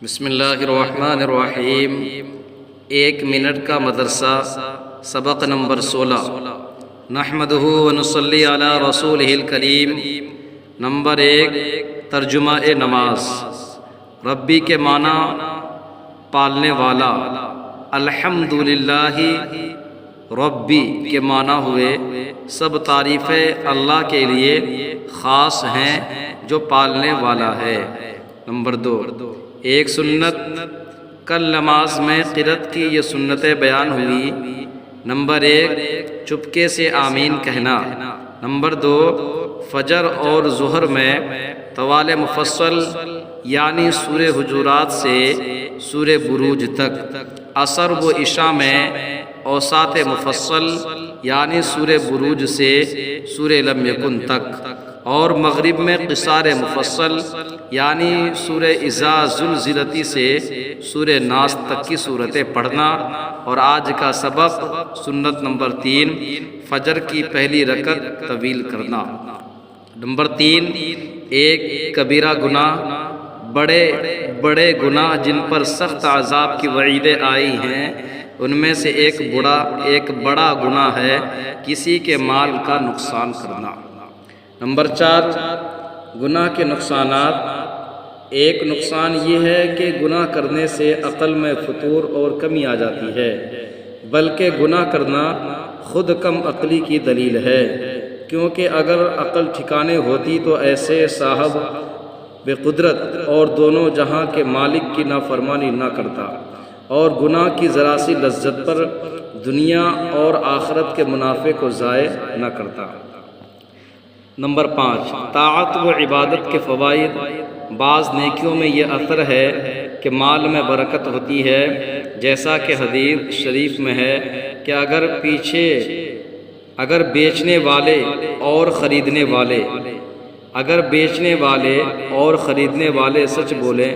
بسم اللہ الرحمن الرحیم۔ 1 منٹ کا مدرسہ، سبق نمبر 16۔ نحمدہ ونصلی علی رسولہ الکریم۔ نمبر 1، ترجمہ نماز۔ ربی کے معنی پالنے والا، الحمدللہ ربی کے معنی ہوئے سب تعریفیں اللہ کے لیے خاص ہیں جو پالنے والا ہے۔ نمبر 2، ایک سنت، کل نماز میں قرأت کی یہ سنتیں بیان ہوئی۔ نمبر 1، چپکے سے آمین کہنا۔ نمبر 2، فجر اور ظہر میں طوال مفصل یعنی سورہ حجرات سے سورہ بروج تک۔ عصر و عشاء میں اوساط مفصل یعنی سورہ بروج سے سورہ لم یکن تک، اور مغرب میں قصار مفصل یعنی سورہ اذا زلزلت سے سورہ ناس تک کی صورتیں پڑھنا۔ اور آج کا سبق سنت نمبر 3، فجر کی پہلی رکعت طویل کرنا۔ نمبر 3، ایک کبیرہ گناہ، بڑے گناہ جن پر سخت عذاب کی وعیدیں آئی ہیں، ان میں سے ایک بڑا گناہ ہے کسی کے مال کا نقصان کرنا۔ نمبر 4، گناہ کے نقصانات۔ ایک نقصان یہ ہے کہ گناہ کرنے سے عقل میں فتور اور کمی آ جاتی ہے، بلکہ گناہ کرنا خود کم عقلی کی دلیل ہے، کیونکہ اگر عقل ٹھکانے ہوتی تو ایسے صاحب بے قدرت اور دونوں جہاں کے مالک کی نافرمانی نہ کرتا، اور گناہ کی ذرا سی لذت پر دنیا اور آخرت کے منافع کو ضائع نہ کرتا۔ نمبر 5، طاعت و عبادت کے فوائد۔ بعض نیکیوں میں یہ اثر ہے کہ مال میں برکت ہوتی ہے، جیسا کہ حدیث شریف میں ہے کہ اگر بیچنے والے اور خریدنے والے سچ بولیں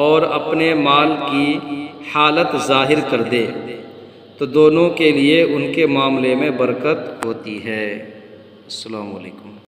اور اپنے مال کی حالت ظاہر کر دے تو دونوں کے لیے ان کے معاملے میں برکت ہوتی ہے۔ السلام علیکم۔